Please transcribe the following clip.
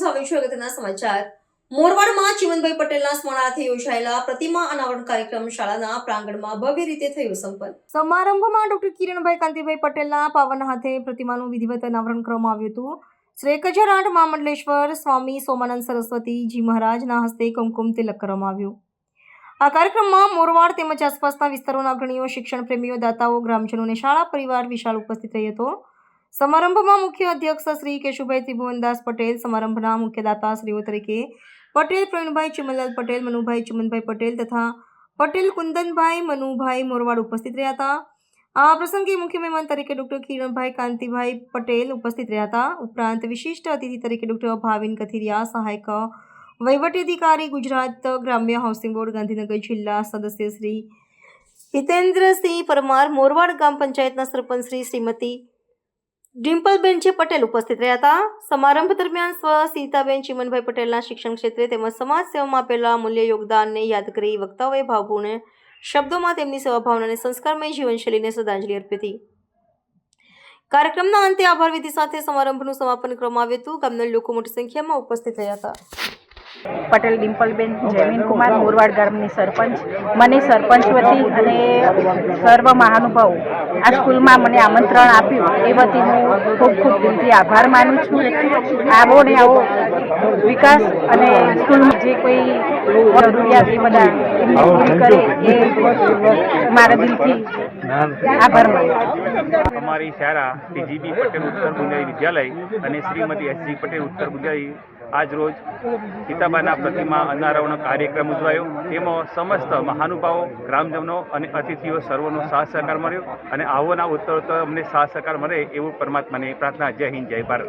હવે જોઈએ અગત્યના સમાચાર। મોરવાડમાં ચિમનભાઈ પટેલના સ્મરણાર્થે યોજાયેલા પ્રતિમા અનાવરણ કાર્યક્રમ શાળાના પ્રાંગણમાં ભવ્ય રીતે થયો સંપન્ન। સમારંભમાં ડોક્ટર કિરણભાઈ કાંતિભાઈ પટેલના પાવન હાથે પ્રતિમાનું વિધિવત અનાવરણ કરવામાં આવ્યું હતું। શ્રી 1008 મહામંડલેશ્વર સ્વામી સોમાનંદ સરસ્વતીજી મહારાજના હસ્તે કુમકુમ તિલક કરવામાં આવ્યું। આ કાર્યક્રમમાં મોરવાડ તેમજ આસપાસના વિસ્તારોના અગ્રણીઓ, શિક્ષણ પ્રેમીઓ, દાતાઓ, ગ્રામજનો અને શાળા પરિવાર વિશાળ ઉપસ્થિત રહ્યો હતો। સમારંભમાં મુખ્ય અધ્યક્ષ શ્રી કેશુભાઈ ત્રિભુવનદાસ પટેલ, સમારંભના મુખ્ય દાતાશ્રીઓ તરીકે પટેલ પ્રવીણભાઈ ચિમનલાલ પટેલ, મનુભાઈ ચિમનભાઈ પટેલ તથા પટેલ કુંદનભાઈ મનુભાઈ મોરવાડ ઉપસ્થિત રહ્યા હતા। આ પ્રસંગે મુખ્ય મહેમાન તરીકે ડોક્ટર કિરણભાઈ કાંતિભાઈ પટેલ ઉપસ્થિત રહ્યા હતા। ઉપરાંત વિશિષ્ટ અતિથિ તરીકે ડોક્ટર ભાવિન કથિરિયા, સહાયક વહીવટી અધિકારી, ગુજરાત ગ્રામ્ય હાઉસિંગ બોર્ડ ગાંધીનગર જિલ્લા સદસ્ય શ્રી હિતેન્દ્રસિંહ પરમાર, મોરવાડ ગ્રામ પંચાયતના સરપંચ શ્રી શ્રીમતી ડિમ્પલબેન પટેલ ઉપસ્થિત રહ્યા હતા। સમારંભ દરમિયાન સીતાબેન ચિમનભાઈ પટેલના શિક્ષણ ક્ષેત્રે તેમજ સમાજ સેવામાં આપેલા મૂલ્ય યોગદાનને યાદ કરી વક્તાઓએ ભાવપૂર્ણ શબ્દોમાં તેમની સેવાભાવના અને સંસ્કારમય જીવનશૈલીને શ્રદ્ધાંજલિ અર્પી હતી। કાર્યક્રમના અંતે આભાર વિધિ સાથે સમારંભનું સમાપન કરવામાં આવ્યું હતું। ગામના લોકો મોટી સંખ્યામાં ઉપસ્થિત રહ્યા હતા। પટેલ ડિમ્પલબેન જયમીન કુમાર, મોરવાડ ગામની સરપંચ। મને સરપંચ વતી અને સર્વ મહાનુભાવો આ સ્કૂલમાં મને આમંત્રણ આપ્યું એ વતી હું ખૂબ ખૂબ દિલથી આભાર માનું છું। આવો ને આવો વિકાસ અને સ્કૂલમાં જે કોઈ જરૂરિયાત એ બધા એમને પૂરી કરે એ મારા દિલથી આભાર માનું છું। અમારી શાળા ટીજીબી પટેલ ઉત્તર બુંદેલી વિદ્યાલય અને શ્રીમતી એસજી પટેલ ઉત્તર બુંદેલી આજ રોજ સીતાબાના પ્રતિમા અનાવરણ કાર્યક્રમ ઉજવાયો। તેમાં સમસ્ત મહાનુભાવો, ગ્રામજનો અને અતિથિઓ સર્વનો સાથ સહકાર મળ્યો અને આવોના ઉત્તરોત્તર અમને સાથ સહકાર મળે એવું પરમાત્માને પ્રાર્થના। જય હિન્દ, જય ભારત।